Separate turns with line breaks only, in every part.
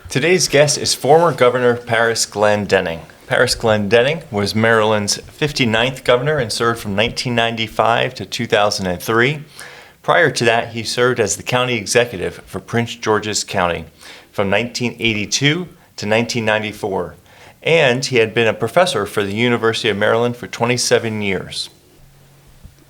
Today's guest is former Governor Parris Glendening. Parris Glendening was Maryland's 59th governor and served from 1995 to 2003. Prior to that, he served as the county executive for Prince George's County from 1982 to 1994. And he had been a professor for the University of Maryland for 27 years.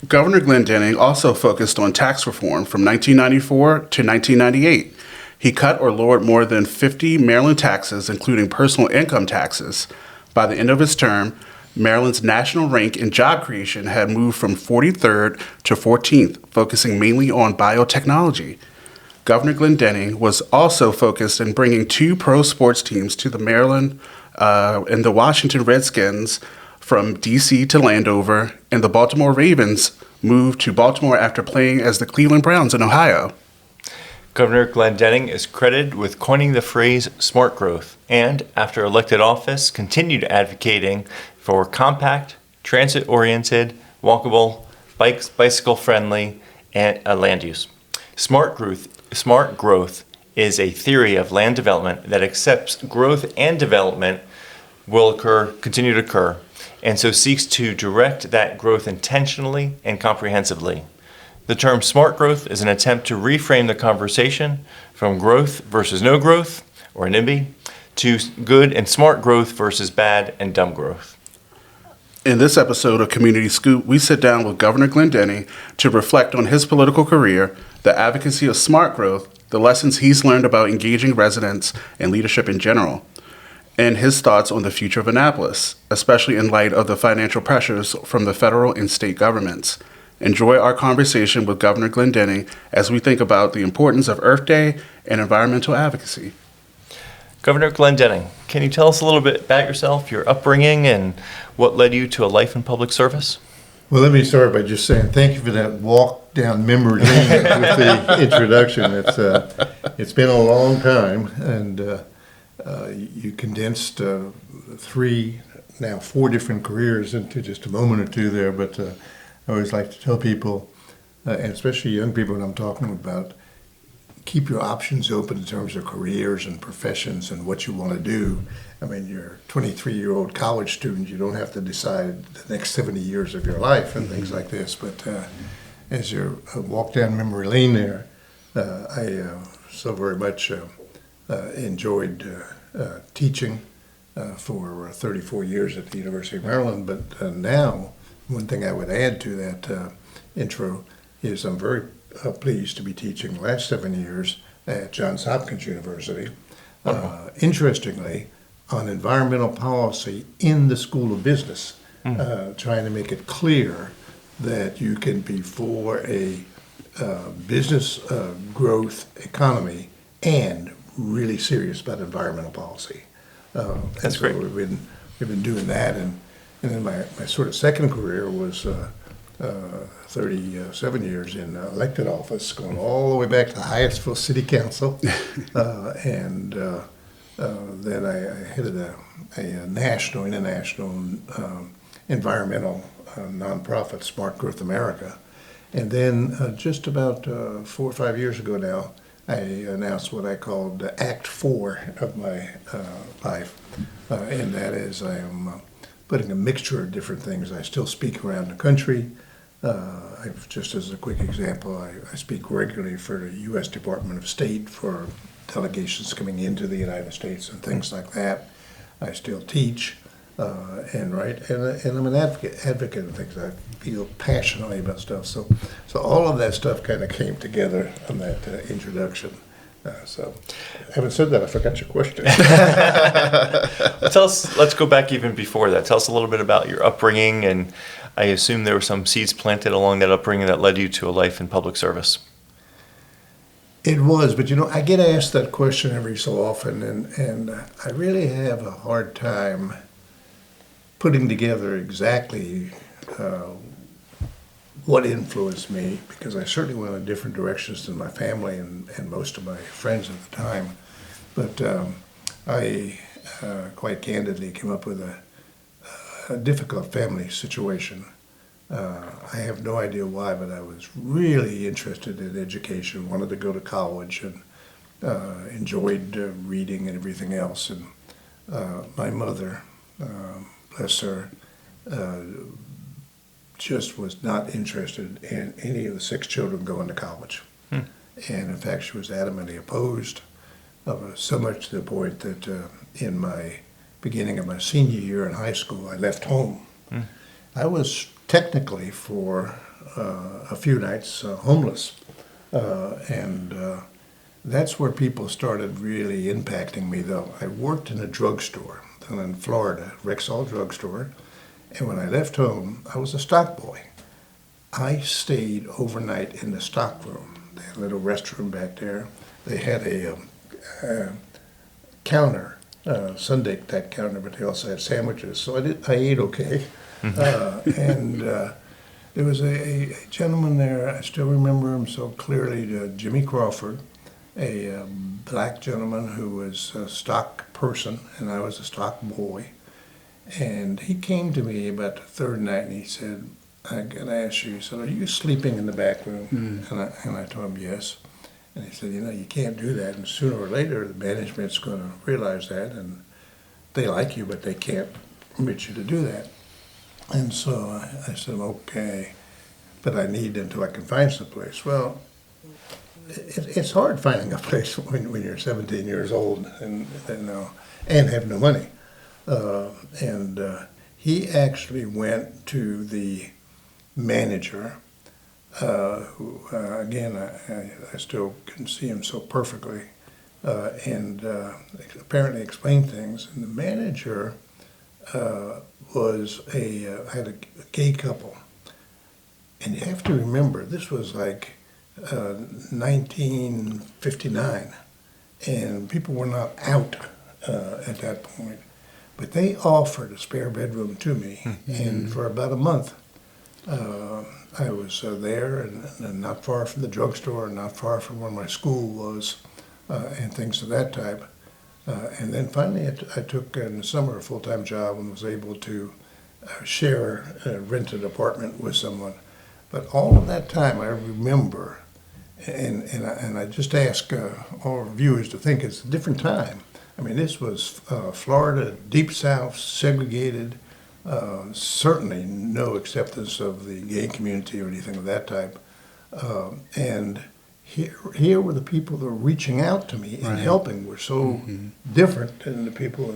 Governor Glendening also focused on tax reform from 1994 to 1998. He cut or lowered more than 50 Maryland taxes, including personal income taxes. By the end of his term, Maryland's national rank in job creation had moved from 43rd to 14th, focusing mainly on biotechnology. Governor Glendening was also focused in bringing two pro sports teams to the Maryland and the Washington Redskins from D.C. to Landover, and the Baltimore Ravens moved to Baltimore after playing as the Cleveland Browns in Ohio.
Governor Glendening is credited with coining the phrase smart growth and, after elected office, continued advocating for compact, transit-oriented, walkable, bicycle-friendly land use. Smart growth is a theory of land development that accepts growth and development will continue to occur, and so seeks to direct that growth intentionally and comprehensively. The term smart growth is an attempt to reframe the conversation from growth versus no growth, or NIMBY, to good and smart growth versus bad and dumb growth.
In this episode of Community Scoop, we sit down with Governor Glendening to reflect on his political career, the advocacy of smart growth, the lessons he's learned about engaging residents and leadership in general, and his thoughts on the future of Annapolis, especially in light of the financial pressures from the federal and state governments. Enjoy our conversation with Governor Glendening as we think about the importance of Earth Day and environmental advocacy.
Governor Glendening, can you tell us a little bit about yourself, your upbringing, and what led you to a life in public service?
Well, let me start by just saying thank you for that walk down memory lane with the introduction. It's been a long time, and you condensed four different careers into just a moment or two there, but I always like to tell people, and especially young people when I'm talking about, keep your options open in terms of careers and professions and what you want to do. I mean, you're a 23-year-old college student. You don't have to decide the next 70 years of your life and things like this. But as you walk down memory lane there, I so very much enjoyed teaching for 34 years at the University of Maryland. But now, one thing I would add to that intro is I'm very pleased to be teaching the last 7 years at Johns Hopkins University, interestingly, on environmental policy in the School of Business, trying to make it clear that you can be for a business growth economy and really serious about environmental policy.
That's great.
We've been doing that, and then my sort of second career was 37 years in elected office, going all the way back to Hyattsville City Council, and then I headed a national, international environmental nonprofit, Smart Growth America, and then just about 4 or 5 years ago now, I announced what I called Act 4 of my life, and that is I am putting a mixture of different things. I still speak around the country. Just as a quick example, I speak regularly for the U.S. Department of State for delegations coming into the United States and things like that. I still teach and write, and I'm an advocate of things. I feel passionately about stuff. So all of that stuff kind of came together on that introduction. So, having said that, I forgot your question.
Let's go back even before that. Tell us a little bit about your upbringing, and I assume there were some seeds planted along that upbringing that led you to a life in public service.
It was, but I get asked that question every so often, and I really have a hard time putting together exactly what influenced me, because I certainly went in different directions than my family and most of my friends at the time. But I quite candidly came up with a difficult family situation. I have no idea why, but I was really interested in education, wanted to go to college, and enjoyed reading and everything else. And my mother, bless her, just was not interested in any of the 6 children going to college. And in fact, she was adamantly opposed, so much to the point that in my beginning of my senior year in high school, I left home. I was technically for a few nights homeless. And that's where people started really impacting me, though. I worked in a drugstore down in Florida, Rexall drugstore. And when I left home, I was a stock boy. I stayed overnight in the stock room. They had a little restroom back there. They had a counter, Sunday type counter, but they also had sandwiches. So I ate okay. And there was a gentleman there, I still remember him so clearly, Jimmy Crawford, a black gentleman who was a stock person, and I was a stock boy. And he came to me about the 3rd night and he said, I gotta ask you, he said, are you sleeping in the back room? And I told him yes. And he said, you can't do that. And sooner or later, the management's gonna realize that, and they like you, but they can't permit you to do that. And so I said, okay, but I need until I can find some place. Well, it's hard finding a place when you're 17 years old and have no money. He actually went to the manager, who, again, I still can see him so perfectly, and apparently explained things. And the manager had a gay couple. And you have to remember, this was like 1959, and people were not out at that point. But they offered a spare bedroom to me, and for about a month, I was there, and not far from the drugstore, and not far from where my school was, and things of that type. And then finally, I took in the summer a full-time job and was able to share a rented apartment with someone. But all of that time, I remember, and I just ask all viewers to think it's a different time. I mean, this was Florida, deep south, segregated, certainly no acceptance of the gay community or anything of that type. And here were the people that were reaching out to me and helping were so different than the people.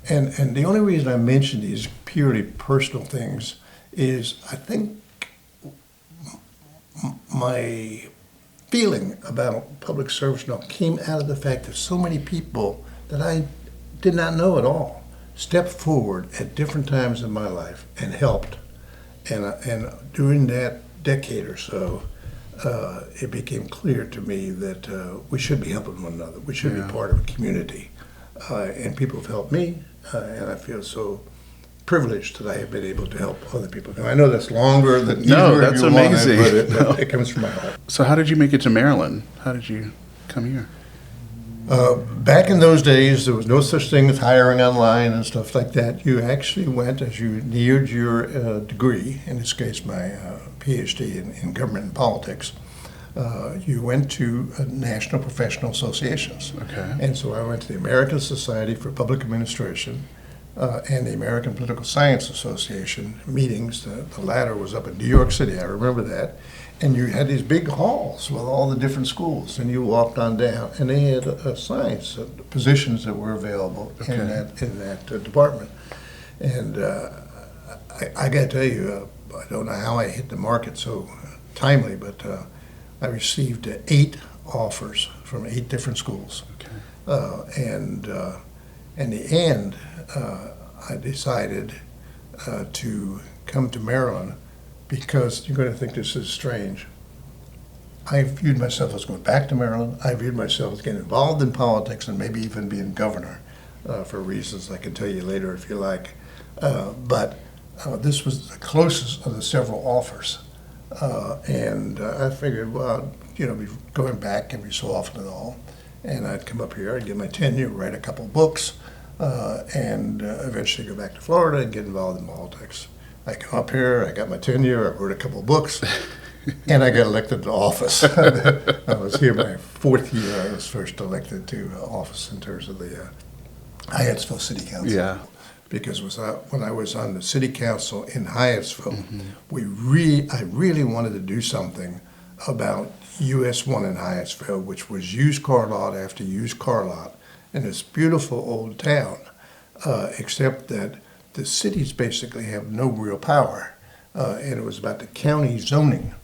And the only reason I mention these purely personal things is I think my feeling about public service now came out of the fact that so many people that I did not know at all stepped forward at different times in my life and helped. And during that decade or so, it became clear to me that we should be helping one another. We should be part of a community. And people have helped me, and I feel so privileged that I have been able to help other people. Now, I know that's longer than
No, that's amazing.
But it comes from my heart.
So how did you make it to Maryland? How did you come here?
Back in those days, there was no such thing as hiring online and stuff like that. You actually went, as you neared your degree, in this case my PhD in government and politics, you went to national professional associations.
Okay.
And so I went to the American Society for Public Administration and the American Political Science Association meetings. The latter was up in New York City, I remember that. And you had these big halls with all the different schools, and you walked on down, and they had signs, positions that were available in that department. And I got to tell you, I don't know how I hit the market so timely, but I received 8 offers from 8 different schools. Okay. And in the end, I decided to come to Maryland because you're going to think this is strange. I viewed myself as going back to Maryland. I viewed myself as getting involved in politics and maybe even being governor for reasons I can tell you later if you like. But this was the closest of the several offers. And I figured, well, be going back every so often and all. And I'd come up here, I'd get my tenure, write a couple books, and eventually go back to Florida and get involved in politics. I come up here, I got my tenure, I wrote a couple books, and I got elected to office. I was here my fourth year. I was first elected to office in terms of the Hyattsville City Council.
Yeah.
Because when I was on the city council in Hyattsville, I really wanted to do something about US 1 in Hyattsville, which was used car lot after used car lot in this beautiful old town, except that the cities basically have no real power. And it was about the county zoning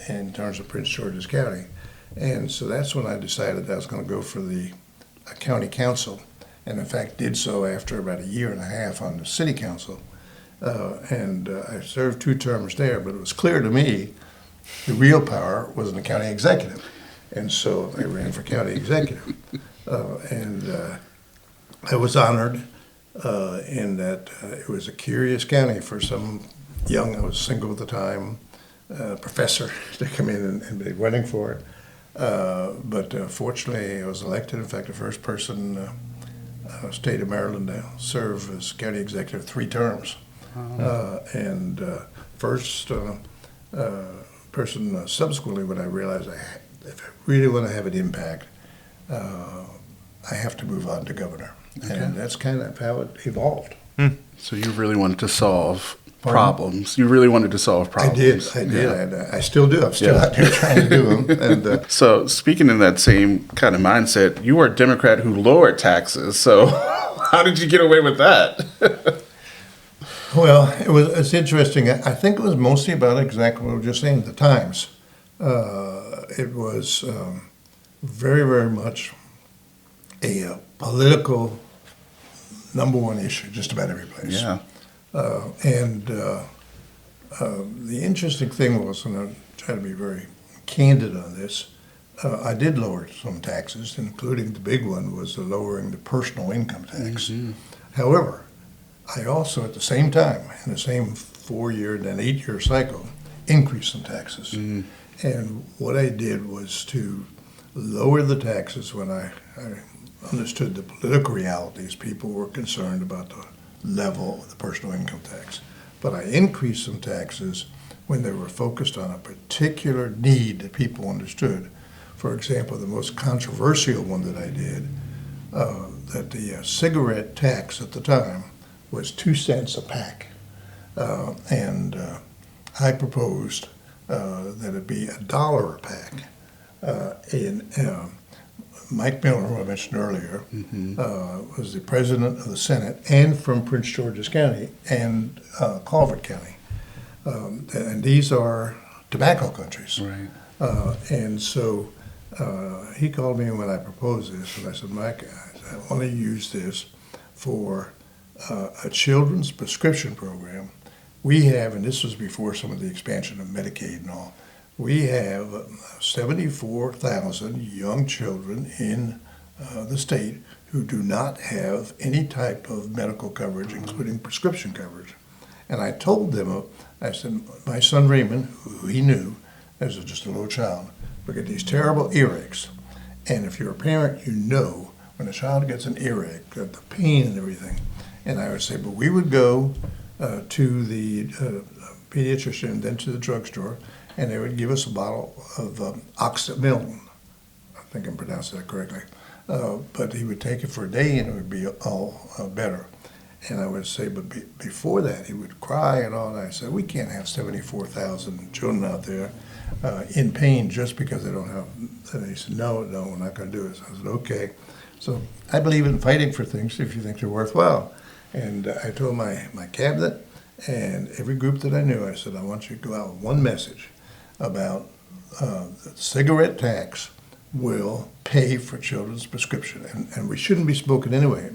in terms of Prince George's County. And so that's when I decided that I was going to go for the county council. And in fact did so after about a year and a half on the city council. And I served 2 terms there, but it was clear to me the real power was in the county executive. And so I ran for county executive. And I was honored in that it was a curious county for some young, I was single at the time, professor to come in and be running for it. But fortunately I was elected. In fact, the first person state of Maryland to serve as county executive 3 terms. And first person subsequently when I realized if I really want to have an impact, I have to move on to governor. Okay. And that's kind of how it evolved.
So you really wanted to solve problems. You really wanted to solve problems.
I did. Yeah. I still do. I'm still out there trying to do them. And,
so speaking in that same kind of mindset, you were a Democrat who lowered taxes. So how did you get away with that?
Well, it's interesting. I think it was mostly about exactly what we were just saying, the times. It was very, very much a political #1 issue, just about every place.
Yeah.
And the interesting thing was, and I'm trying to be very candid on this, I did lower some taxes, including the big one was the lowering the personal income tax. However, I also, at the same time, in the same 4-year and then 8-year cycle, increased some taxes. And what I did was to lower the taxes when I understood the political realities. People were concerned about the level of the personal income tax. But I increased some taxes when they were focused on a particular need that people understood. For example, the most controversial one that I did, that the cigarette tax at the time was 2 cents a pack. And I proposed that it be $1 a pack. Mike Miller, who I mentioned earlier, was the president of the Senate and from Prince George's County and Calvert County. And these are tobacco countries.
Right.
And so he called me when I proposed this, and I said, Mike, I want to use this for a children's prescription program. We have, and this was before some of the expansion of Medicaid and all, we have 74,000 young children in the state who do not have any type of medical coverage, including prescription coverage. And I told them, I said, my son Raymond, who he knew as just a little child, would get these terrible earaches. And if you're a parent, you know when a child gets an earache, the pain and everything. And I would say, but we would go to the pediatrician, then to the drugstore, and they would give us a bottle of Moulden. I think I'm pronouncing that correctly. But he would take it for a day and it would be all better. And I would say, but before that, he would cry and all. And I said, we can't have 74,000 children out there in pain just because they don't have. And he said, no, we're not going to do it. So I said, okay. So I believe in fighting for things if you think they're worthwhile. And I told my cabinet and every group that I knew, I said, I want you to go out with one message about the cigarette tax will pay for children's prescription. And we shouldn't be smoking anyway.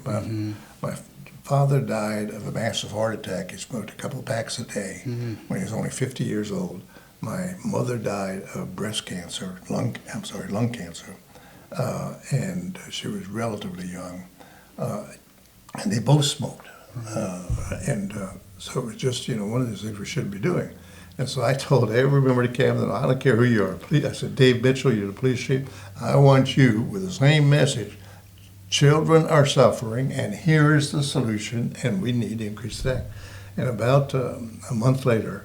My father died of a massive heart attack. He smoked a couple packs a day when he was only 50 years old. My mother died of breast cancer, lung cancer, and she was relatively young. And they both smoked. So it was just, one of those things we shouldn't be doing. And so I told every member of the cabinet, I don't care who you are. Please, I said, Dave Mitchell, you're the police chief. I want you with the same message. Children are suffering, and here is the solution, and we need to increase that. And about a month later,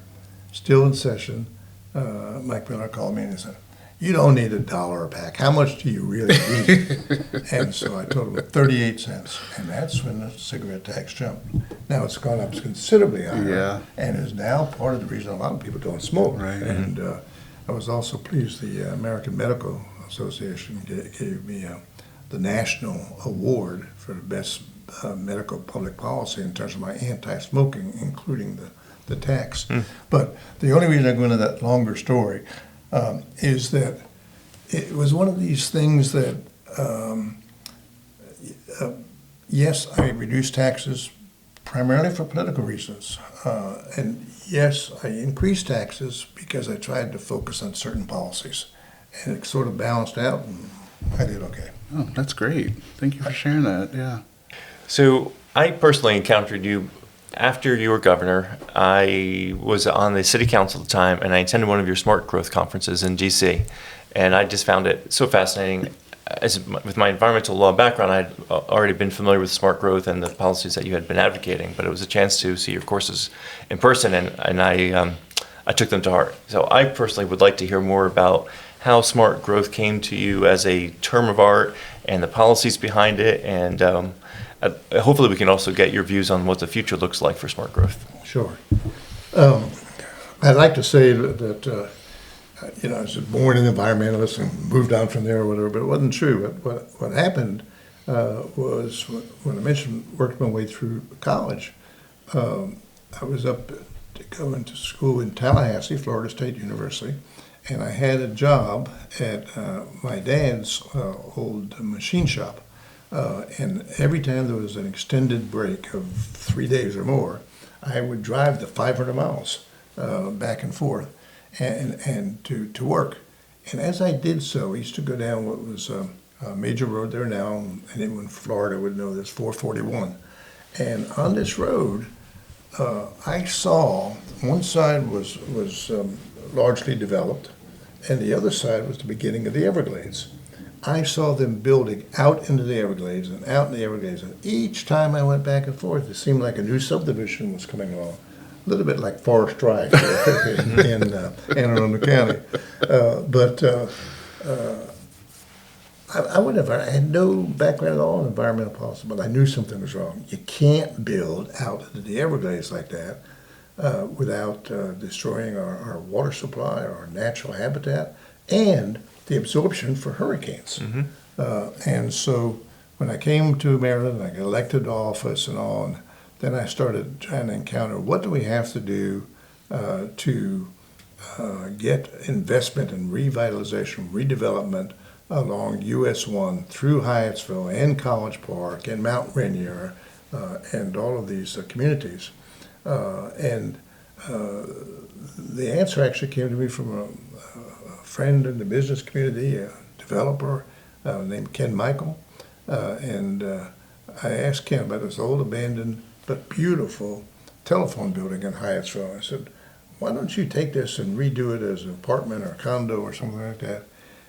still in session, Mike Miller called me and he said, "You don't need $1 a pack. How much do you really need?" And so I told him 38 cents, and that's when the cigarette tax jumped. Now it's gone up considerably higher,
Yeah.
and is now part of the reason a lot of people don't smoke.
Right.
And I was also pleased the American Medical Association gave me the national award for the best medical public policy in terms of my anti-smoking, including the tax. But the only reason I go into that longer story is that it was one of these things that, yes, I reduced taxes primarily for political reasons. And yes, I increased taxes because I tried to focus on certain policies. And it sort of balanced out, and I did okay.
Oh, that's great. Thank you for sharing that. Yeah.
So I personally encountered you after you were governor. I was on the city council at the time, and I attended one of your smart growth conferences in DC. And I just found it so fascinating. With my environmental law background, I'd already been familiar with smart growth and the policies that you had been advocating, but it was a chance to see your courses in person, and I took them to heart. So I personally would like to hear more about how smart growth came to you as a term of art and the policies behind it, and hopefully we can also get your views on what the future looks like for smart growth.
Sure. I'd like to say that I was born an environmentalist and moved on from there or whatever, but it wasn't true. What happened was when I mentioned working my way through college, I was up to go into school in Tallahassee, Florida State University, and I had a job at my dad's old machine shop. And every time there was an extended break of 3 days or more, I would drive the 500 miles back and forth and to work. And as I did so, I used to go down what was a major road there now, and anyone in Florida would know this, 441. And on this road, I saw one side was largely developed, and the other side was the beginning of the Everglades. I saw them building out into the Everglades and out in the Everglades, and each time I went back and forth, it seemed like a new subdivision was coming along. A little bit like Forest Drive in Anne Arundel County. I had no background at all in environmental policy, but I knew something was wrong. You can't build out into the Everglades like that without destroying our water supply, our natural habitat, and the absorption for hurricanes. And so when I came to Maryland, I got elected to office and all, and then I started trying to encounter what do we have to do to get investment and revitalization, redevelopment along US 1 through Hyattsville and College Park and Mount Rainier and all of these communities. And the answer actually came to me from a friend in the business community, a developer named Ken Michael. And I asked Ken about this old abandoned but beautiful telephone building in Hyattsville. I said, why don't you take this and redo it as an apartment or a condo or something like that?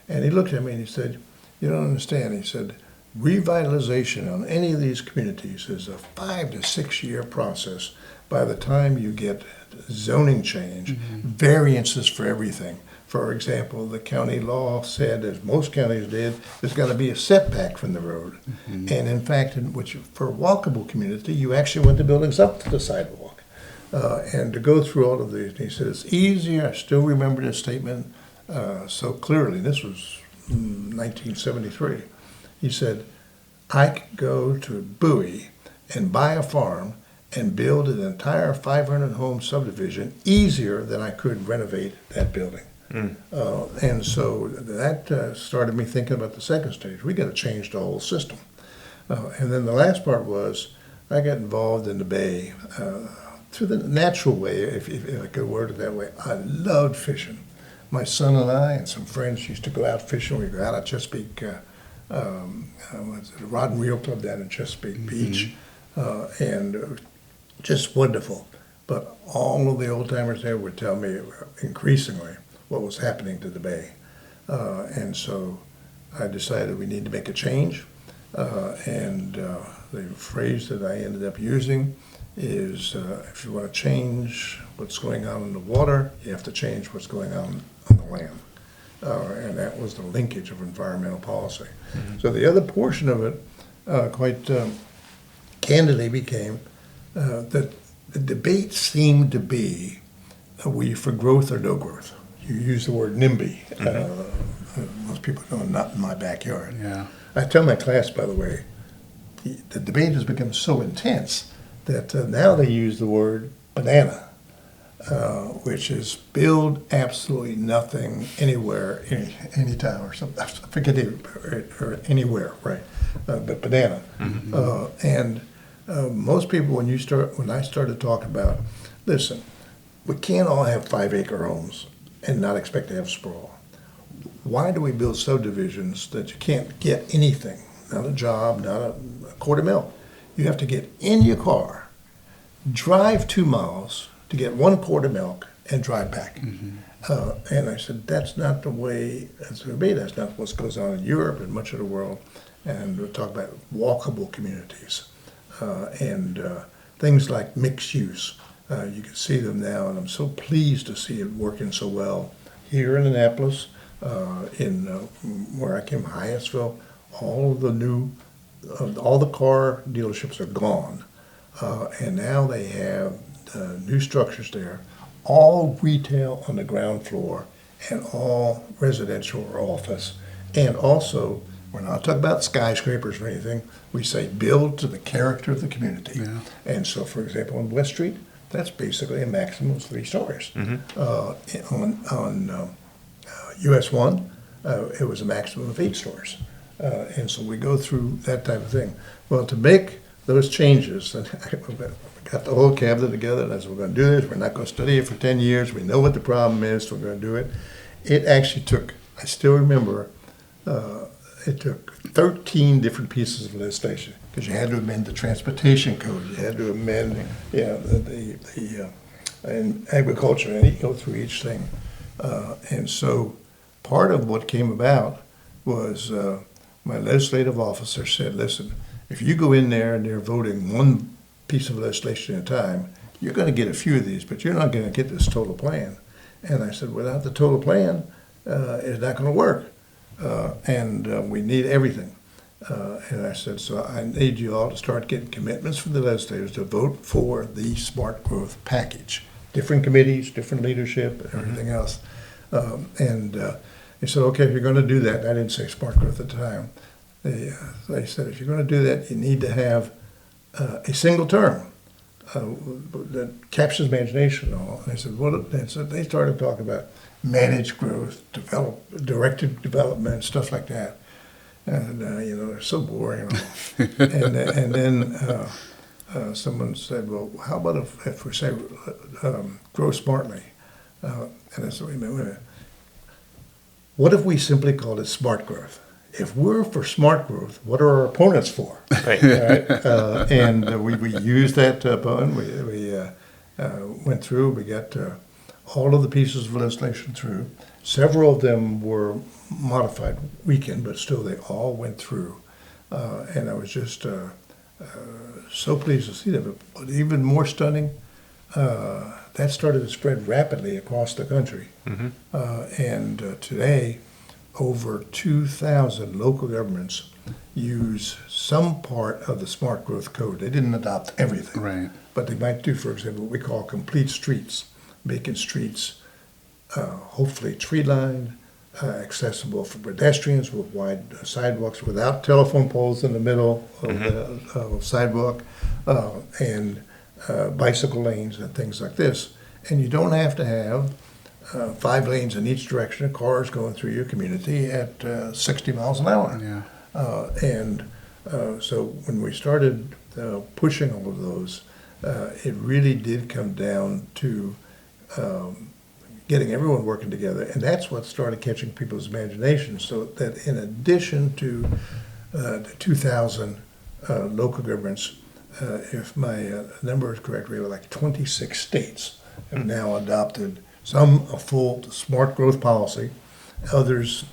And he looked at me and he said, you don't understand. He said, revitalization on any of these communities is a 5 to 6 year process. By the time you get zoning change, variances for everything. For example, the county law said, as most counties did, there's got to be a setback from the road. And in fact, for a walkable community, you actually want the buildings up to the sidewalk. And to go through all of these, he said, it's easier. I still remember this statement so clearly. This was 1973. He said, I could go to Bowie and buy a farm and build an entire 500 home subdivision easier than I could renovate that building. And so that started me thinking about the second stage. We got to change the whole system. And then the last part was I got involved in the Bay through the natural way, if I could word it that way. I loved fishing. My son and I and some friends used to go out fishing. We'd go out at Chesapeake, Rod and Reel Club down in Chesapeake Beach, and just wonderful. But all of the old timers there would tell me increasingly what was happening to the Bay. And so I decided we need to make a change. And the phrase that I ended up using is if you want to change what's going on in the water, you have to change what's going on the land. And that was the linkage of environmental policy. So the other portion of it, quite candidly, became that the debate seemed to be, are we for growth or no growth? You use the word NIMBY. Most people know, not in my backyard.
Yeah.
I tell my class, by the way, the debate has become so intense that now they use the word banana, which is build absolutely nothing anywhere, anytime, or something. I forget it, or anywhere, right? But banana. And most people, when I started talking about, listen, we can't all have 5-acre homes and not expect to have sprawl. Why do we build subdivisions that you can't get anything? Not a job, not a quart of milk. You have to get in your car, drive 2 miles to get 1 quart of milk, and drive back. And I said, that's not the way it's going to be. That's not what goes on in Europe and much of the world. And we'll talk about walkable communities and things like mixed use. You can see them now, and I'm so pleased to see it working so well here in Annapolis, in where I came, Hyattsville. All the car dealerships are gone, and now they have new structures there, all retail on the ground floor, and all residential or office. And also, we're not talking about skyscrapers or anything. We say build to the character of the community.
Yeah.
And so, for example, on West Street, that's basically a maximum of 3 stories. On US 1, it was a maximum of 8 stories. And so we go through that type of thing. Well, to make those changes, and we got the whole cabinet together, and I said, we're going to do this. We're not going to study it for 10 years. We know what the problem is, so we're going to do it. It actually took, I still remember, it took 13 different pieces of legislation, because you had to amend the transportation code, you had to amend the and agriculture, and you go through each thing. And so part of what came about was my legislative officer said, listen, if you go in there and they're voting 1 piece of legislation at a time, you're going to get a few of these, but you're not going to get this total plan. And I said, without the total plan, it's not going to work. And we need everything. And I said, so I need you all to start getting commitments from the legislators to vote for the smart growth package. Different committees, different leadership, and everything else. And he said, okay, if you're going to do that, and I didn't say smart growth at the time. They said, if you're going to do that, you need to have a single term that captures imagination and all. And I said, what? And so they started talking about managed growth, directed development, stuff like that. And, they're so boring. And then someone said, well, how about if we say grow smartly? And I said, wait a minute. What if we simply called it smart growth? If we're for smart growth, what are our opponents for?
Right.
And we used that button. We went through. We got all of the pieces of legislation through. Several of them were modified, weakened, but still they all went through. And I was just so pleased to see that. But even more stunning, that started to spread rapidly across the country. And today, over 2,000 local governments use some part of the smart growth code. They didn't adopt everything. Right. But they might do, for example, what we call complete streets, making streets hopefully tree-lined, accessible for pedestrians with wide sidewalks without telephone poles in the middle of the sidewalk, and bicycle lanes and things like this. And you don't have to have 5 lanes in each direction of cars going through your community at 60 miles an hour. Yeah. So when we started pushing all of those, it really did come down to getting everyone working together. And that's what started catching people's imagination, so that in addition to the 2,000 local governments, if my number is correct, we have like 26 states have now adopted some a full smart growth policy, others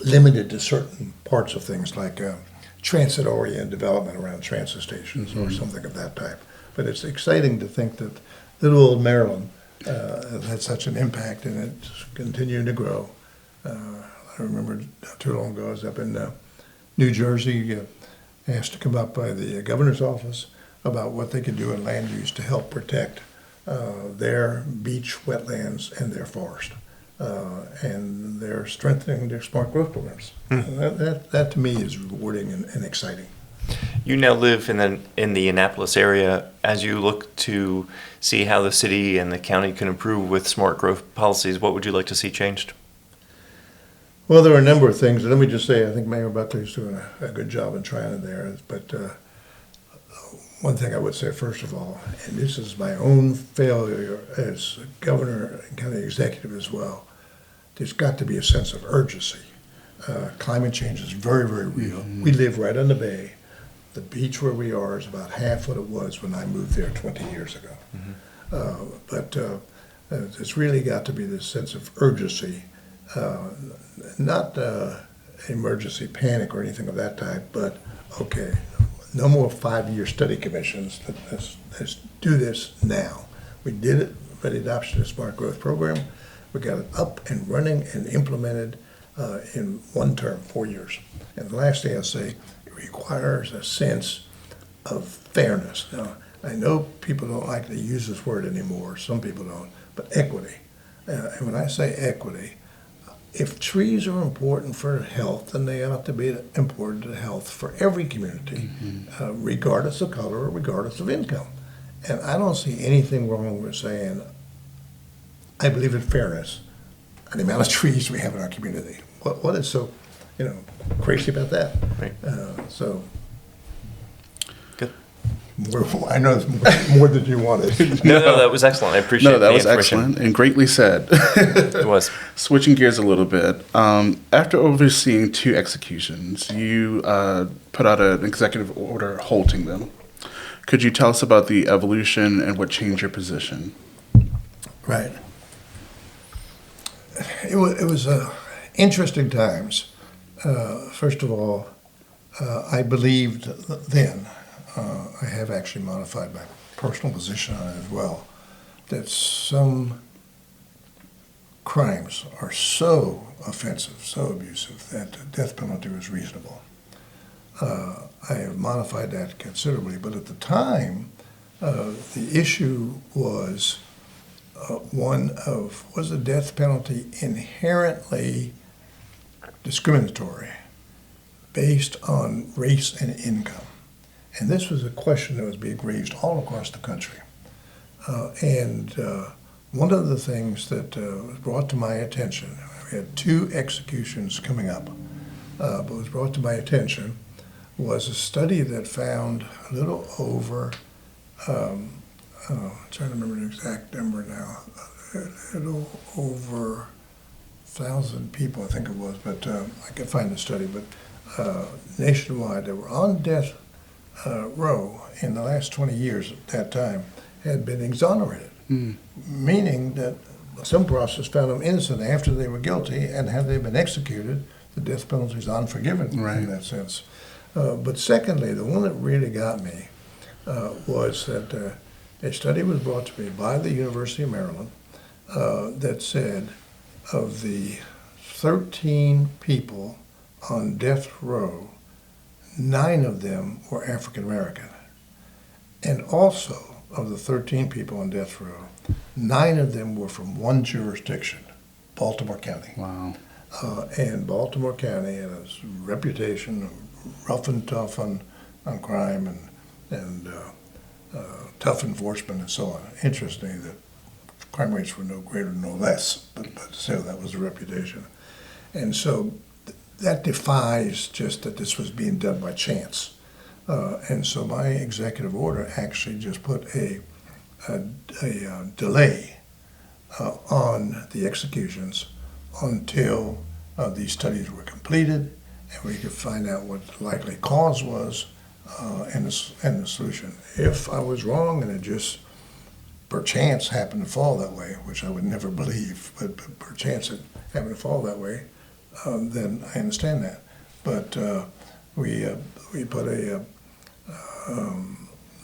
limited to certain parts of things like transit-oriented development around transit stations or something of that type. But it's exciting to think that little old Maryland has had such an impact, and it's continuing to grow. I remember not too long ago, I was up in New Jersey, asked to come up by the governor's office about what they could do in land use to help protect their beach wetlands and their forest. And they're strengthening their smart growth programs. That to me is rewarding and exciting.
You now live in the Annapolis area. As you look to see how the city and the county can improve with smart growth policies, what would you like to see changed?
Well, there are a number of things. Let me just say, I think Mayor Buckley's doing a good job in trying it there. But one thing I would say, first of all, and this is my own failure as governor and county executive as well, there's got to be a sense of urgency. Climate change is very, very real. We live right on the bay. The beach where we are is about half what it was when I moved there 20 years ago. But it's really got to be this sense of urgency, not emergency panic or anything of that type, but okay, no more 5-year study commissions. Let's do this now. We did it by the adoption of the Smart Growth Program. We got it up and running and implemented in one term, 4 years. And the last thing I'll say, it requires a sense of fairness. Now, I know people don't like to use this word anymore, some people don't, but equity. And when I say equity, if trees are important for health, then they ought to be important to health for every community, regardless of color or regardless of income. And I don't see anything wrong with saying, I believe in fairness and the amount of trees we have in our community. What is so, crazy about that?
Right.
So,
Good.
I know it's more than you wanted.
No, that was excellent. I appreciate
No, that
the
was
information.
excellent and greatly said.
It was.
Switching gears a little bit, after overseeing 2 executions, you put out an executive order halting them. Could you tell us about the evolution and what changed your position?
Right. It was interesting times. First of all, I believed then, I have actually modified my personal position on it as well, that some crimes are so offensive, so abusive, that the death penalty was reasonable. I have modified that considerably, but at the time, the issue was one of, was the death penalty inherently discriminatory based on race and income? And this was a question that was being raised all across the country. And one of the things that was brought to my attention, we had 2 executions coming up, but was brought to my attention was a study that found a little over, I'm trying to remember the exact number now, a little over 1,000 people, I think it was, but I can find the study, but nationwide that were on death row in the last 20 years at that time had been exonerated, meaning that some process found them innocent after they were guilty, and had they been executed, the death penalty is unforgiven in that sense. But secondly, the one that really got me was that a study was brought to me by the University of Maryland that said of the 13 people on death row, 9 of them were African American. And also, of the 13 people on death row, 9 of them were from one jurisdiction, Baltimore County.
Wow.
And Baltimore County had a reputation of rough and tough on crime and tough enforcement and so on. Interesting that crime rates were no greater, no less, but still that was the reputation. And so that defies just that this was being done by chance. And so my executive order actually just put a delay on the executions until these studies were completed and we could find out what the likely cause was and the solution. If I was wrong and it just perchance happened to fall that way, which I would never believe, but perchance it happened to fall that way, then I understand that. But we put a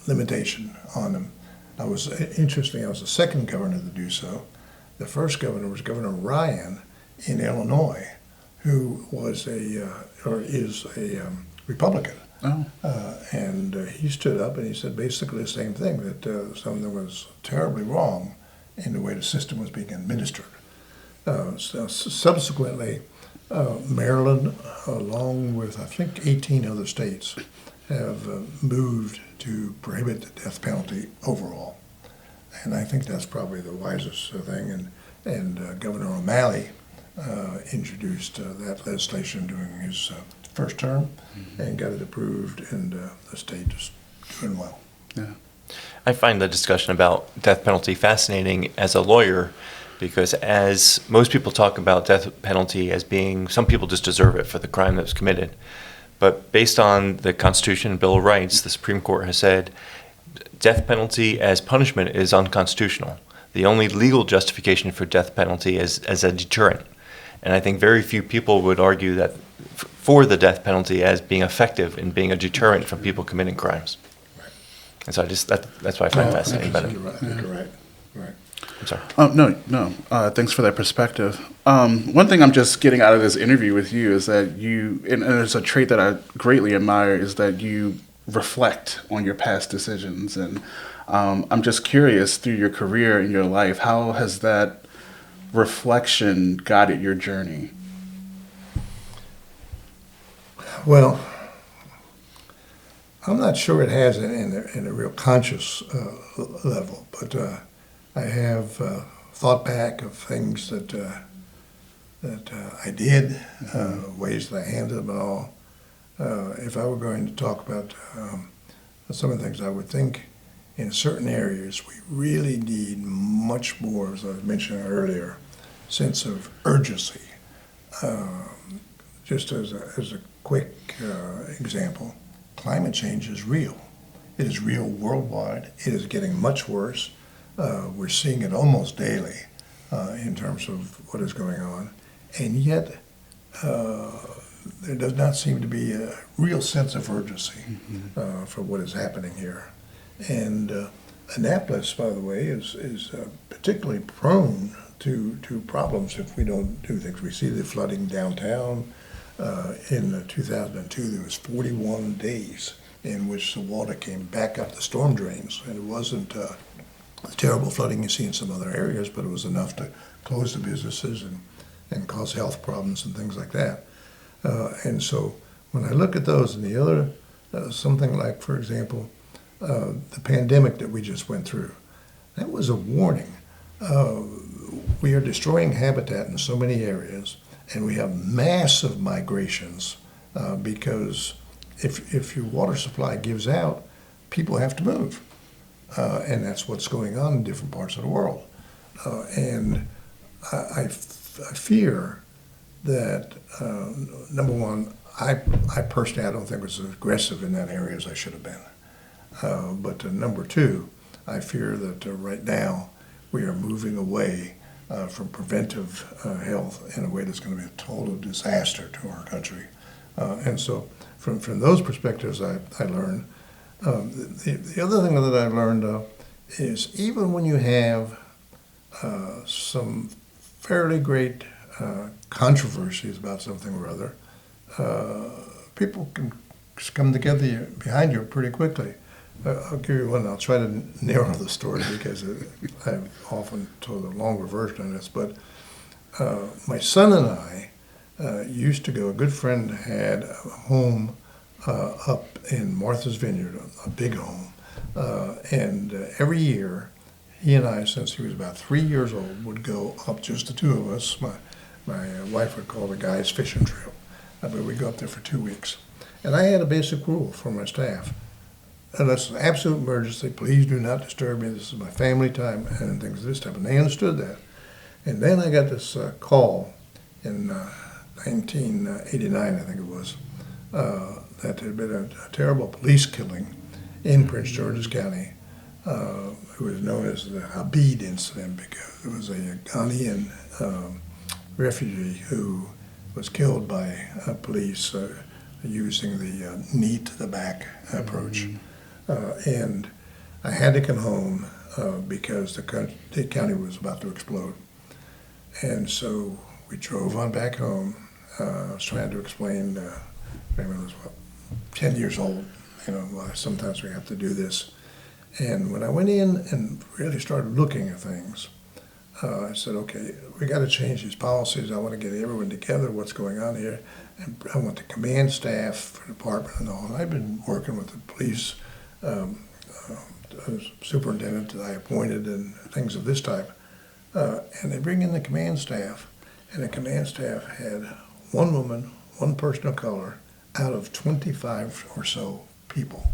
limitation on them. I was the second governor to do so. The first governor was Governor Ryan in Illinois, who was is a Republican.
Oh.
And he stood up and he said basically the same thing, that something was terribly wrong in the way the system was being administered. Subsequently, Maryland, along with I think 18 other states, have moved to prohibit the death penalty overall. And I think that's probably the wisest thing. And Governor O'Malley introduced that legislation during his first term and got it approved, and the state is doing well.
Yeah.
I find the discussion about death penalty fascinating as a lawyer, because as most people talk about death penalty as being, some people just deserve it for the crime that was committed. But based on the Constitution and Bill of Rights, the Supreme Court has said death penalty as punishment is unconstitutional. The only legal justification for death penalty is as a deterrent. And I think very few people would argue that for the death penalty as being effective in being a deterrent from people committing crimes.
Right.
And so that's why I find it fascinating about it.
I think you're right. Right.
I'm sorry.
No. Thanks for that perspective. One thing I'm just getting out of this interview with you is that and it's a trait that I greatly admire, is that you reflect on your past decisions. And I'm just curious, through your career and your life, how has that reflection guided your journey?
Well, I'm not sure it has in a real conscious level, but I have thought back of things that I did, ways that I handled them and all. If I were going to talk about some of the things, I would think in certain areas we really need much more, as I was mentioning earlier, sense of urgency. Just as a quick example, climate change is real. It is real worldwide. It is getting much worse. We're seeing it almost daily in terms of what is going on. And yet, there does not seem to be a real sense of urgency for what is happening here. And Annapolis, by the way, is particularly prone to problems if we don't do things. We see the flooding downtown. In 2002, there was 41 days in which the water came back up the storm drains, and it wasn't the terrible flooding you see in some other areas, but it was enough to close the businesses and cause health problems and things like that. And so when I look at those and the other, something like, for example, the pandemic that we just went through, that was a warning. We are destroying habitat in so many areas, and we have massive migrations because if your water supply gives out, people have to move. And that's what's going on in different parts of the world. And I fear that, number one, I personally, I don't think was as aggressive in that area as I should have been. But number two, I fear that right now we are moving away from preventive health in a way that's going to be a total disaster to our country. And so from those perspectives, I learned. The other thing that I learned is even when you have some fairly great controversies about something or other, people can come together behind you pretty quickly. I'll give you one. I'll try to narrow the story because I've often told a longer version of this. But my son and I used to go. A good friend had a home up in Martha's Vineyard, a big home, and every year, he and I, since he was about 3 years old, would go up, just the two of us. My wife would call the guys fishing trip, but we'd go up there for 2 weeks. And I had a basic rule for my staff. Unless it's an absolute emergency, please do not disturb me. This is my family time and things of this type. And they understood that. And then I got this call in 1989, I think it was, that there had been a terrible police killing in Prince George's County, who was known as the Habib incident, because it was a Ghanaian refugee who was killed by police using the knee to the back approach. And I had to come home because the county was about to explode. And so we drove on back home. I was trying to explain, Raymond was 10 years old, why sometimes we have to do this. And when I went in and really started looking at things, I said, okay, we got to change these policies. I want to get everyone together, what's going on here. And I want the command staff for the department and all. And I've been working with the police superintendent that I appointed and things of this type. And they bring in the command staff, and the command staff had one woman, one person of color, out of 25 or so people.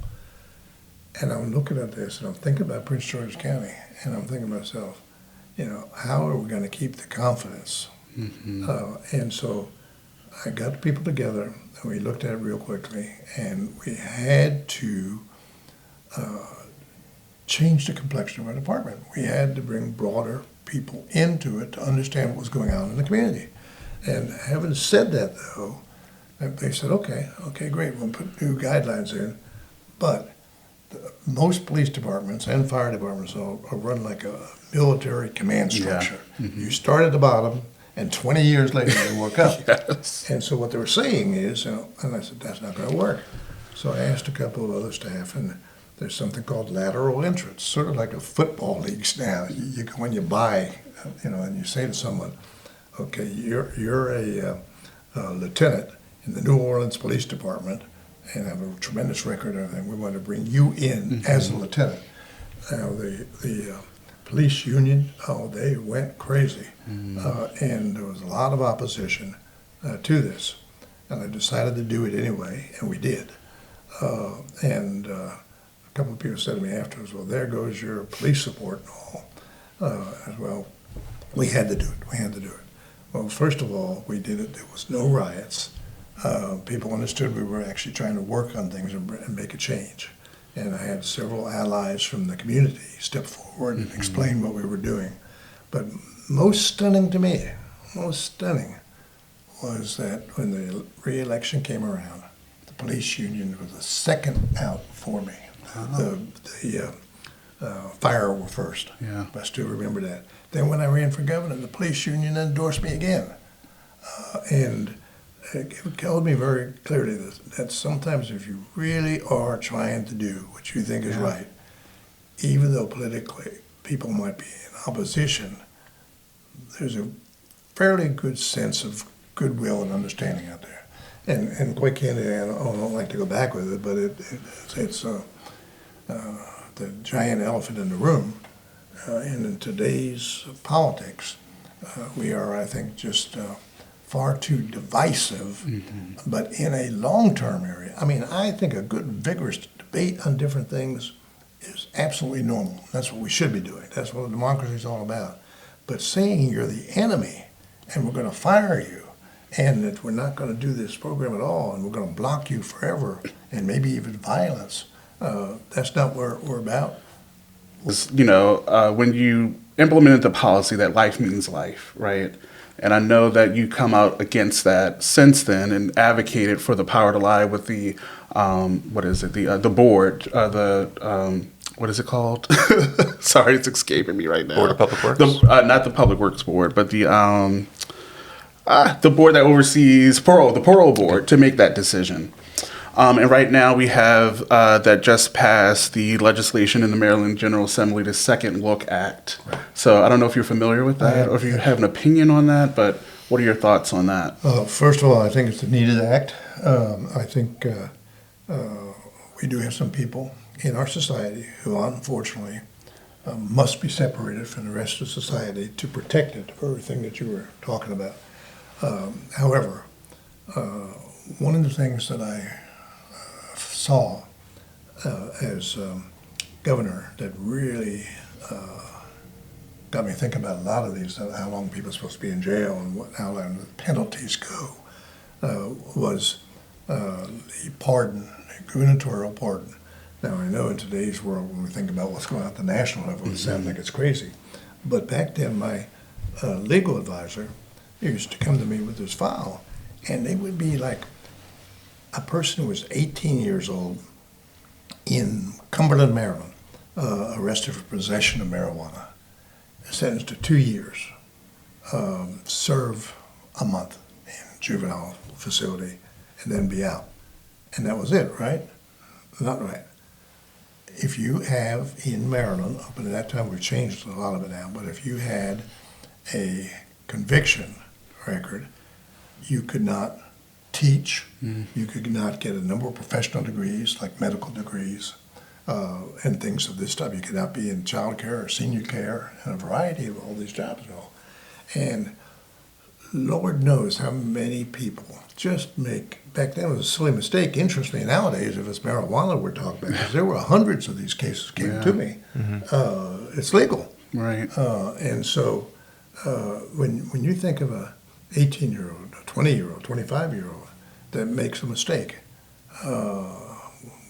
And I'm looking at this, and I'm thinking about Prince George's County, and I'm thinking to myself, how are we going to keep the confidence? And so I got the people together, and we looked at it real quickly, and we had to change the complexion of our department. We had to bring broader people into it to understand what was going on in the community. And having said that, though, they said, okay, great, we'll put new guidelines in, but most police departments and fire departments are run like a military command structure. Yeah. Mm-hmm. You start at the bottom, and 20 years later they work up.
Yes.
And so what they were saying is, and I said, that's not going to work. So I asked a couple of other staff, and there's something called lateral entrance, sort of like a football leagues now. You go when you buy, and you say to someone, okay, you're a lieutenant in the New Orleans Police Department, and have a tremendous record of everything. We want to bring you in as a lieutenant. Now, the police union, they went crazy. And there was a lot of opposition to this. And I decided to do it anyway, and we did. And a couple of people said to me afterwards, well, there goes your police support and all. Well, we had to do it. Well, first of all, we did it. There was no riots. People understood we were actually trying to work on things and make a change. And I had several allies from the community step forward and explain what we were doing. But most stunning to me, was that when the re-election came around, the police union was the second out for me. The fire were first. Yeah. I still remember that. Then when I ran for governor, the police union endorsed me again. And it told me very clearly that sometimes if you really are trying to do what you think is right, even though politically people might be in opposition, there's a fairly good sense of goodwill and understanding out there. And quite candidly, I don't like to go back with it, but it's the giant elephant in the room. And in today's politics, we are, I think, just far too divisive, but in a long-term area. I mean, I think a good, vigorous debate on different things is absolutely normal. That's what we should be doing. That's what democracy is all about. But saying you're the enemy and we're going to fire you and that we're not going to do this program at all and we're going to block you forever and maybe even violence, that's not what we're about.
When you implemented the policy that life means life, right? And I know that you come out against that since then and advocated for the power to lie with the, the board, what is it called? Sorry, it's escaping me right now.
Board of Public Works?
Not the Public Works Board, but the board that oversees the parole board to make that decision. And right now we have that just passed the legislation in the Maryland General Assembly, the Second Look Act. Right. So I don't know if you're familiar with that or if you have an opinion on that, but what are your thoughts on that?
First of all, I think it's a needed act. I think we do have some people in our society who unfortunately must be separated from the rest of society to protect it for everything that you were talking about. However, one of the things that I saw as governor that really got me thinking about a lot of these, how long people are supposed to be in jail and how long the penalties go, was the pardon, the gubernatorial pardon. Now, I know in today's world, when we think about what's going on at the national level, it sounds like it's crazy. But back then, my legal advisor used to come to me with this file, and they would be like, a person who was 18 years old in Cumberland, Maryland, arrested for possession of marijuana, sentenced to 2 years, serve a month in juvenile facility, and then be out. And that was it, right? Not right. If you have in Maryland, up at that time we've changed a lot of it now, but if you had a conviction record, you could not teach, you could not get a number of professional degrees, like medical degrees, and things of this type. You could not be in child care or senior care and a variety of all these jobs and all. And Lord knows how many people just make, back then it was a silly mistake. Interestingly, nowadays, if it's marijuana we're talking about, because there were hundreds of these cases came to me. It's legal.
Right.
And so when you think of a 18-year-old, a 20-year-old, 25-year-old that makes a mistake,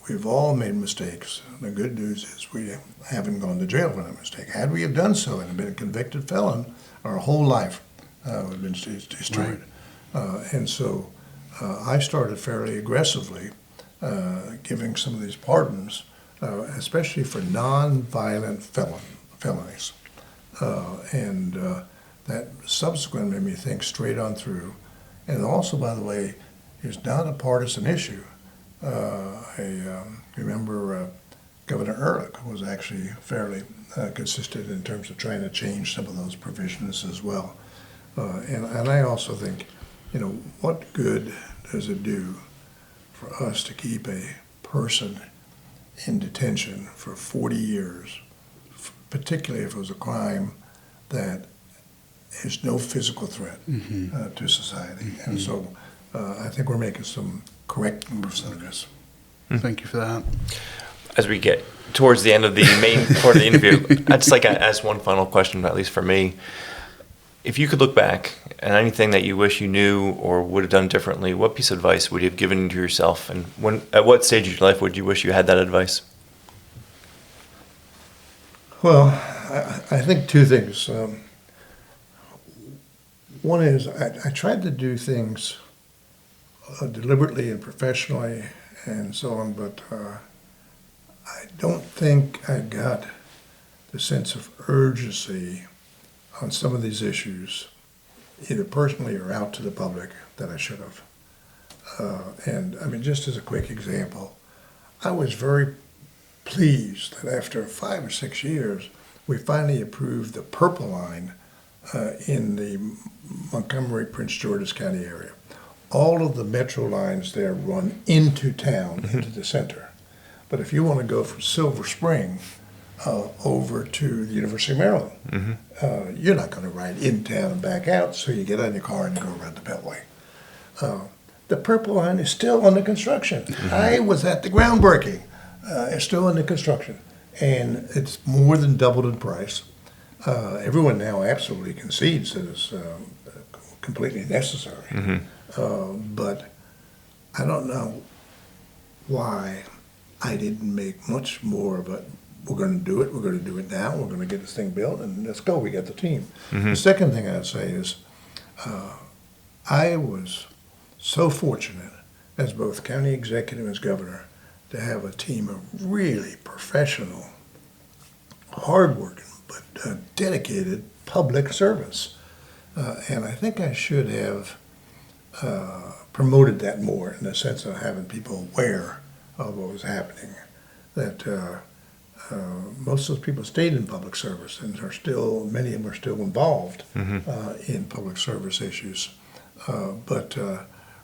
we've all made mistakes. The good news is we haven't gone to jail for that mistake. Had we have done so and been a convicted felon, our whole life would have been destroyed. And so I started fairly aggressively giving some of these pardons, especially for non-violent felonies. And that subsequently made me think straight on through. And also, by the way, is not a partisan issue. I remember Governor Ehrlich was actually fairly consistent in terms of trying to change some of those provisions as well. And I also think, what good does it do for us to keep a person in detention for 40 years, particularly if it was a crime that is no physical threat to society? And so I think we're making some correct moves on this.
Thank you for that.
As we get towards the end of the main part of the interview, I'd just like to ask one final question, at least for me. If you could look back at anything that you wish you knew or would have done differently, what piece of advice would you have given to yourself? And at what stage of your life would you wish you had that advice?
Well, I think two things. One is I tried to do things deliberately and professionally and so on, but I don't think I got the sense of urgency on some of these issues, either personally or out to the public, that I should have. And I mean, just as a quick example, I was very pleased that after 5 or 6 years, we finally approved the Purple Line in the Montgomery, Prince George's County area. All of the metro lines there run into town, into the center. But if you want to go from Silver Spring over to the University of Maryland, you're not going to ride in town and back out, so you get on your car and go around the Beltway. The Purple Line is still under construction. I was at the groundbreaking. It's still under construction, and it's more than doubled in price. Everyone now absolutely concedes that it's completely necessary. But I don't know why I didn't make much more of it. We're going to do it. We're going to do it now. We're going to get this thing built, and let's go. We got the team. The second thing I'd say is I was so fortunate as both county executive and as governor to have a team of really professional, hardworking, but dedicated public servants. And I think I should have promoted that more in the sense of having people aware of what was happening. That most of those people stayed in public service and are still, many of them are still involved in public service issues. But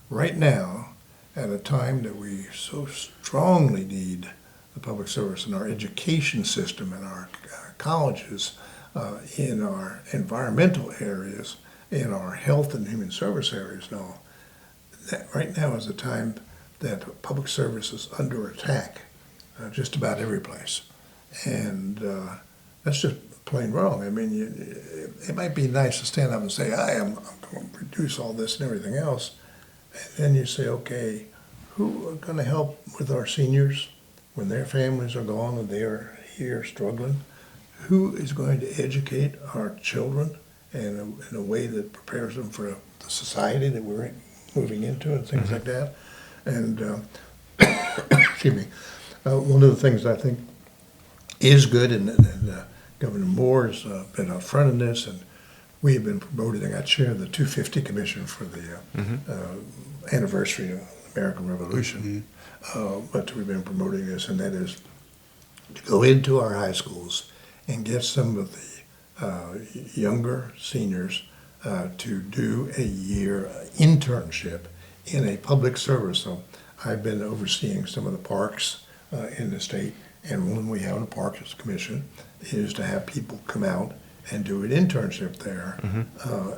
right now, at a time that we so strongly need the public service in our education system, in our colleges, in our environmental areas, in our health and human service areas and all, that right now is a time that public service is under attack just about every place. And that's just plain wrong. I mean, it might be nice to stand up and say, I'm going to reduce all this and everything else. And then you say, okay, who are going to help with our seniors when their families are gone and they are here struggling? Who is going to educate our children in a way that prepares them for the society that we're moving into and things like that? And excuse me, one of the things I think is good, and Governor Moore has been out front of this, and we have been promoting. I chair the 250 Commission for the anniversary of the American Revolution, but we've been promoting this, and that is to go into our high schools and get some of the younger seniors to do a year internship in a public service. So I've been overseeing some of the parks in the state, and when we have a parks commission is to have people come out and do an internship there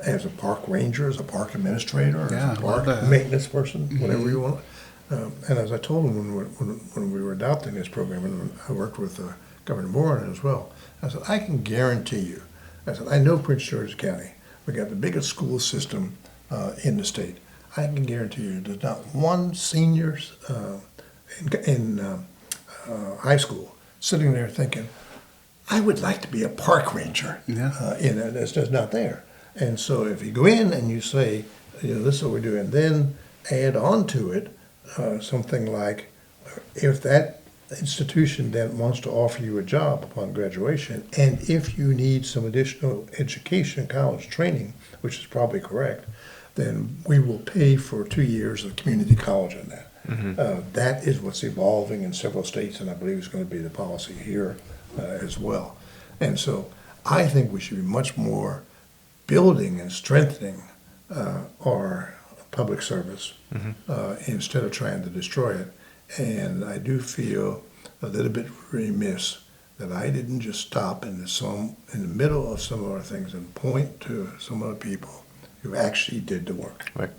as a park ranger, as a park administrator, or as a park maintenance person, whatever you want. And as I told them when we were adopting this program, and I worked with Governor Moore on it as well, I said, I can guarantee you, I said, I know Prince George's County, we got the biggest school system in the state. I can guarantee you there's not one senior in high school sitting there thinking, I would like to be a park ranger. It's just not there. And so if you go in and you say, this is what we're doing, then add on to it something like, if that institution then wants to offer you a job upon graduation, and if you need some additional education, college training, which is probably correct, then we will pay for 2 years of community college in that. That is what's evolving in several states, and I believe it's going to be the policy here as well. And so I think we should be much more building and strengthening our public service instead of trying to destroy it. And I do feel a little bit remiss that I didn't just stop in the middle of some of our things and point to some of the people who actually did the work.
Right.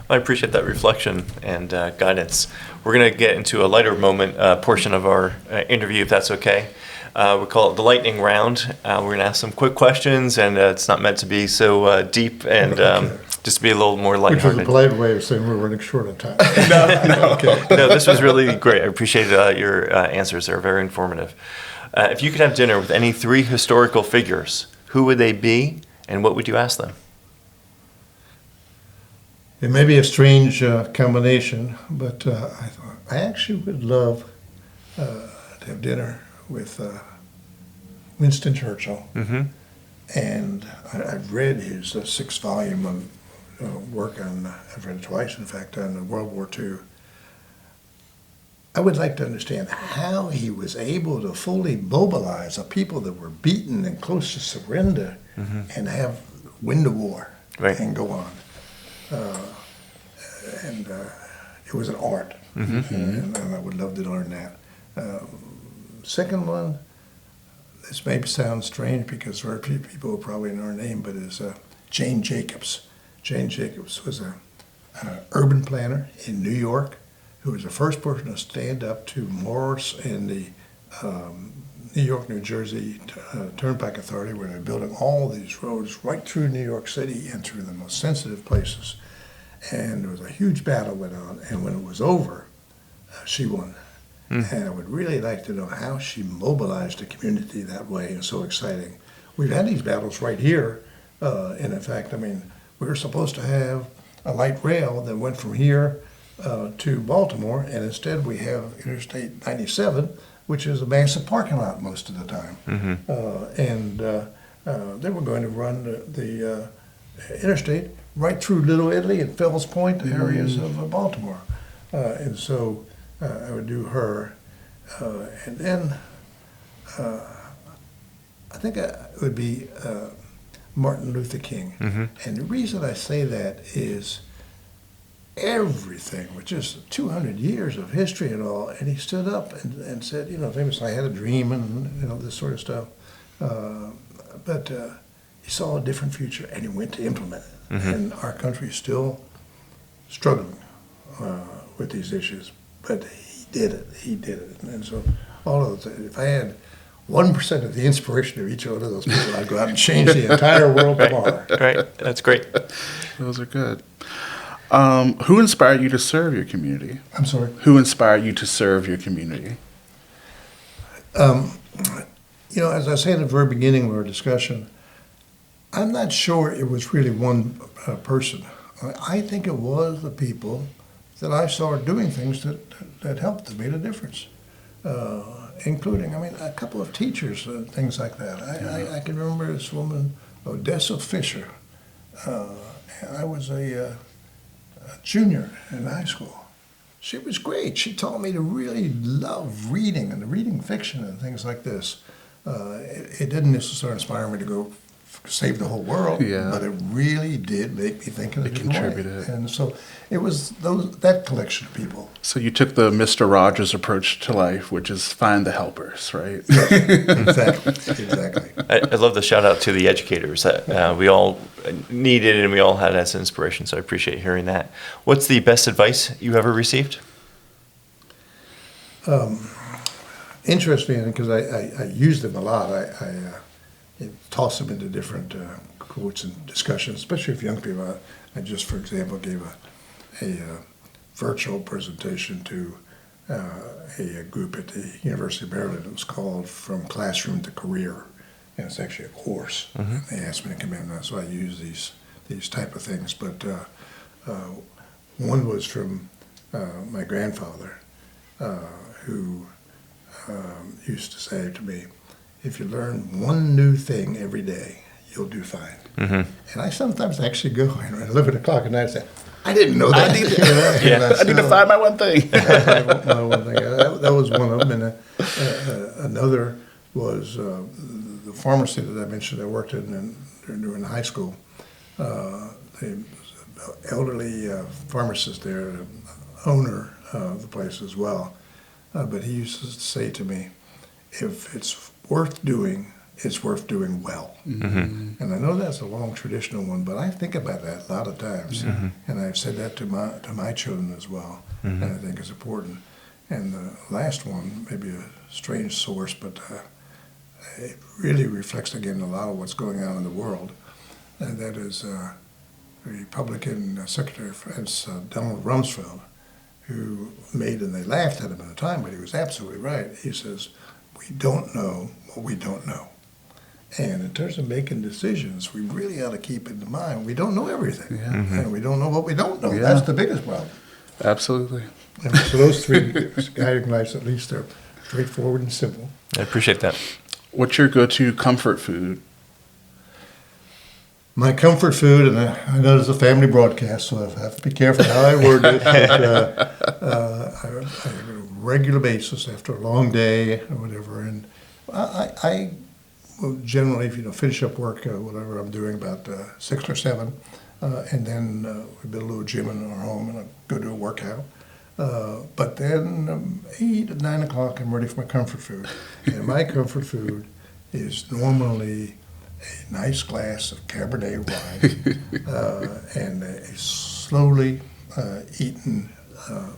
I appreciate that reflection and guidance. We're going to get into a lighter moment portion of our interview, if that's okay. We call it the lightning round. We're going to ask some quick questions, and it's not meant to be so deep, and just to be a little more lighthearted.
Which is a polite way of saying we're running short on time.
No, this was really great. I appreciate your answers. They're very informative. If you could have dinner with any 3 historical figures, who would they be, and what would you ask them?
It may be a strange combination, but I actually would love to have dinner with Winston Churchill. And I've read his 6-volume work on, I've read it twice, in fact, on World War II. I would like to understand how he was able to fully mobilize a people that were beaten and close to surrender and have win the war and go on. And it was an art, and I would love to learn that. Second one, this may sound strange because there are people who probably know her name, but it's Jane Jacobs. Jane Jacobs was an urban planner in New York who was the first person to stand up to Morse and the New York, New Jersey Turnpike Authority, where they're building all these roads right through New York City and through the most sensitive places. And there was a huge battle went on, and when it was over, she won. And I would really like to know how she mobilized the community that way. It's so exciting. We've had these battles right here, and in fact, I mean, we were supposed to have a light rail that went from here to Baltimore, and instead we have Interstate 97, which is a massive parking lot most of the time. And they were going to run the interstate right through Little Italy and Fells Point areas of Baltimore. And so I would do her. And then I think it would be Martin Luther King. And the reason I say that is everything, which is 200 years of history and all, and he stood up and said, famously, I had a dream and, this sort of stuff. But he saw a different future and he went to implement it. And our country is still struggling with these issues, but he did it. And so all of those, if I had 1% of the inspiration of each one of those people, I'd go out and change the entire world tomorrow.
Right, that's great.
Those are good. Who inspired you to serve your community?
I'm sorry?
Who inspired you to serve your community?
As I said at the very beginning of our discussion, I'm not sure it was really one person. I think it was the people that I saw doing things that helped, that made a difference. including, a couple of teachers, things like that. I can remember this woman, Odessa Fisher. I was a junior in high school. She was great. She taught me to really love reading and reading fiction and things like this. It didn't necessarily inspire me to go save the whole world, but it really did make me think in a different way.
Contributed.
And so it was that collection of people.
So you took the Mr. Rogers approach to life, which is find the helpers, right?
Exactly.
I love the shout out to the educators that we all needed and we all had as inspiration. So I appreciate hearing that. What's the best advice you ever received?
Interesting, because I use them a lot. I toss them into different quotes and discussions, especially with young people. I just, for example, gave a virtual presentation to a group at the University of Maryland. It was called From Classroom to Career, and it's actually a course. They asked me to come in, so I use these type of things. But one was from my grandfather, who used to say to me, if you learn one new thing every day, you'll do fine. And I sometimes actually go at 11 o'clock at night and say, I didn't know that.
I need to find my one thing.
That was one of them. And another was the pharmacy that I mentioned I worked in during high school. The elderly pharmacist there, owner of the place as well. But he used to say to me, if it's worth doing, it's worth doing well. And I know that's a long traditional one, but I think about that a lot of times. And I've said that to my children as well, and I think it's important. And the last one, maybe a strange source, but it really reflects again a lot of what's going on in the world, and that is Republican Secretary of Defense Donald Rumsfeld, who made, and they laughed at him at the time, but he was absolutely right. He says, we don't know what we don't know. And in terms of making decisions, we really ought to keep in mind, we don't know everything. And we don't know what we don't know. That's the biggest problem.
Absolutely.
And so those three guiding lights, at least they're straightforward and simple.
I appreciate that.
What's your go-to comfort food?
My comfort food, and I know it's a family broadcast, so I have to be careful how I word it. But, on a regular basis, after a long day or whatever, and I will generally, finish up work, whatever I'm doing, about 6 or 7, and then we build a little gym in our home, and I go do a workout. But then 8 or 9 o'clock, I'm ready for my comfort food, and my comfort food is normally a nice glass of Cabernet wine and a slowly eaten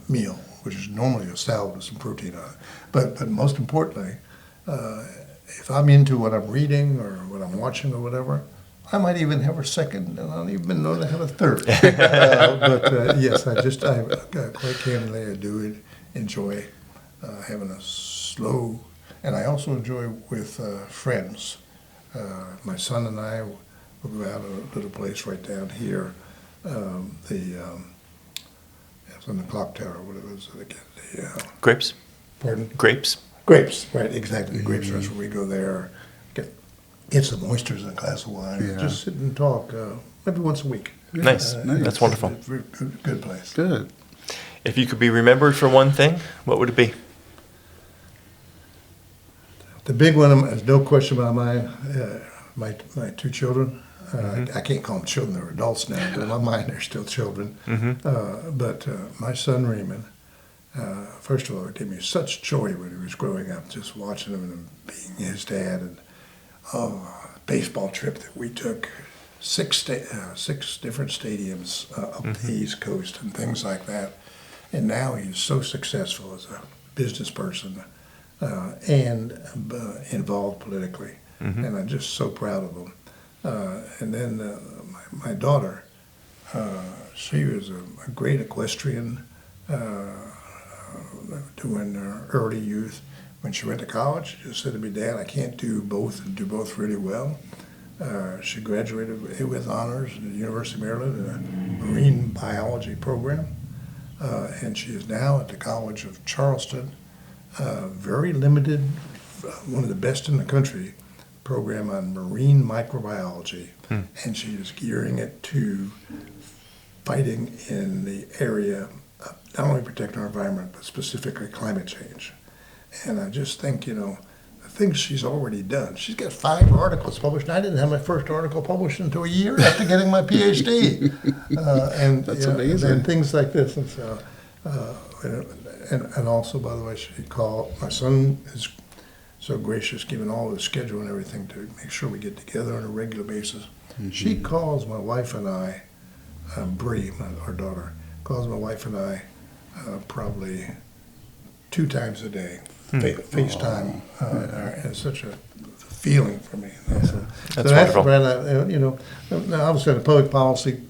meal, which is normally a salad with some protein on it. But most importantly, if I'm into what I'm reading or what I'm watching or whatever, I might even have a second, and I don't even know to have a third. But yes, quite candidly, I do enjoy having a slow, and I also enjoy with friends. My son and I will go out to a little place right down here. It's on the clock tower. What it was again?
Grapes?
Pardon?
Grapes?
Grapes, right? Exactly. The grapes restaurant. We go there, get some oysters and a glass of wine. Just sit and talk. Maybe once a week.
Nice. That's wonderful.
Good place.
Good.
If you could be remembered for one thing, what would it be?
The big one is no question about my 2 children. I can't call them children; they're adults now. But in my mind, they're still children. But my son Raymond, first of all, it gave me such joy when he was growing up, just watching him and being his dad. And a baseball trip that we took, 6 different stadiums up the East Coast and things like that. And now he's so successful as a business person. And involved politically, and I'm just so proud of them. And then my daughter, she was a great equestrian doing her early youth. When she went to college, she just said to me, Dad, I can't do both and do both really well. She graduated with honors at the University of Maryland in a marine biology program, and she is now at the College of Charleston very limited, one of the best in the country, program on marine microbiology, and she is gearing it to fighting in the area of not only protecting our environment, but specifically climate change. And I just think, the things she's already done. She's got 5 articles published. I didn't have my first article published until a year after getting my PhD. And
That's amazing.
And things like this. And so, and also, by the way, she called, my son is so gracious, given all the schedule and everything to make sure we get together on a regular basis. She calls my wife and I, Bree, our daughter, calls my wife and I probably 2 times a day, FaceTime. And it's such a feeling for me.
That's wonderful.
Now obviously in public policy,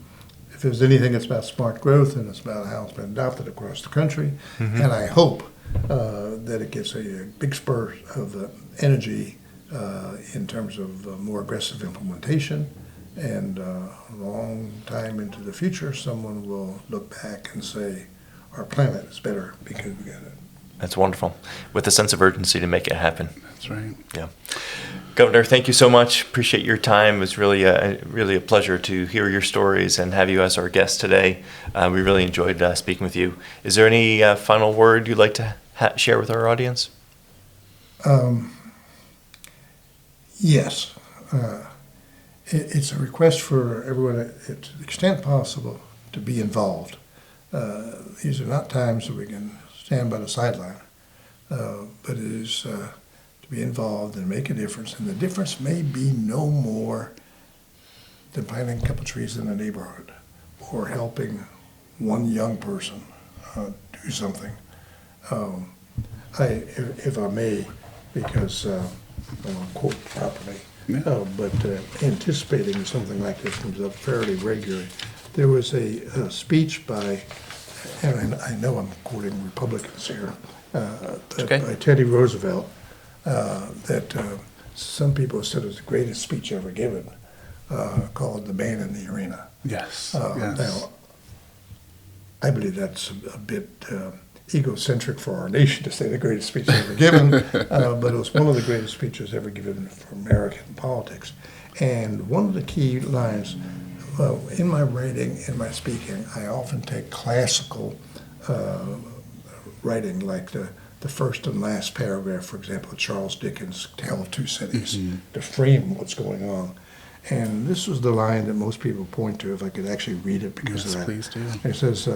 if there's anything, it's about smart growth, and it's about how it's been adopted across the country. And I hope that it gets a big spur of energy in terms of more aggressive implementation. And a long time into the future, someone will look back and say, our planet is better because we got it.
That's wonderful. With a sense of urgency to make it happen.
That's right.
Yeah. Governor, thank you so much. Appreciate your time. It was really a pleasure to hear your stories and have you as our guest today. We really enjoyed speaking with you. Is there any final word you'd like to share with our audience?
Yes. It's a request for everyone, to the extent possible, to be involved. These are not times that we can stand by the sideline, but it is to be involved and make a difference. And the difference may be no more than planting a couple trees in the neighborhood or helping one young person do something. If I may, because I want to quote properly, but anticipating something like this comes up fairly regularly. There was a speech by, and I know I'm quoting Republicans here, by Teddy Roosevelt, that some people said was the greatest speech ever given, called "The Man in the Arena."
Yes.
Now, I believe that's a bit egocentric for our nation to say the greatest speech ever given, but it was one of the greatest speeches ever given for American politics. And one of the key lines, in my writing, in my speaking, I often take classical writing, like the first and last paragraph, for example, of Charles Dickens' Tale of Two Cities, to frame what's going on. And this was the line that most people point to, if I could actually read it because of that.
Please do.
It says,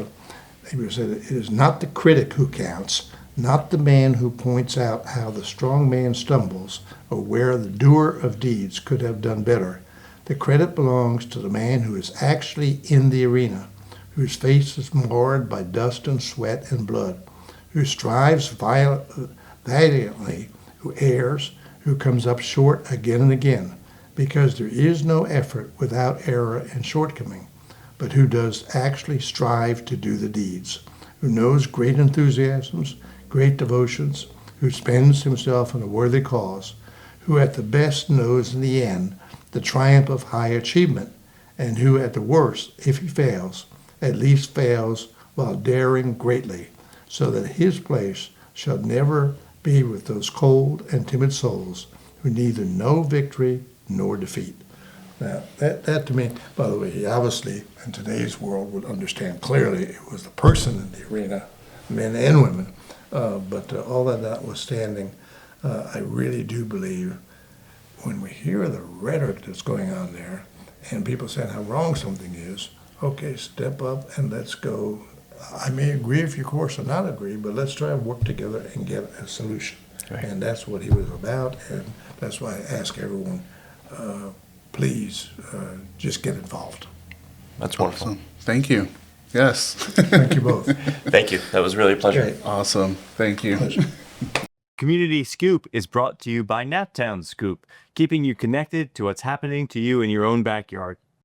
he said, "It is not the critic who counts, not the man who points out how the strong man stumbles or where the doer of deeds could have done better. The credit belongs to the man who is actually in the arena, whose face is marred by dust and sweat and blood, who strives valiantly, who errs, who comes up short again and again, because there is no effort without error and shortcoming, but who does actually strive to do the deeds, who knows great enthusiasms, great devotions, who spends himself in a worthy cause, who at the best knows in the end the triumph of high achievement, and who at the worst, if he fails, at least fails while daring greatly, so that his place shall never be with those cold and timid souls who neither know victory nor defeat." Now, that to me, by the way, he obviously, in today's world, would understand clearly it was the person in the arena, men and women, but all that notwithstanding, I really do believe when we hear the rhetoric that's going on there and people saying how wrong something is, okay, step up and let's go. I may agree with you, of course, or not agree, but let's try and work together and get a solution. Right. And that's what he was about, and that's why I ask everyone, please just get involved.
That's wonderful.
Awesome. Thank you. Yes.
Thank you both.
Thank you. That was really a pleasure.
Okay.
Awesome. Thank you.
Pleasure.
Community Scoop is brought to you by Naptown Scoop, keeping you connected to what's happening to you in your own backyard.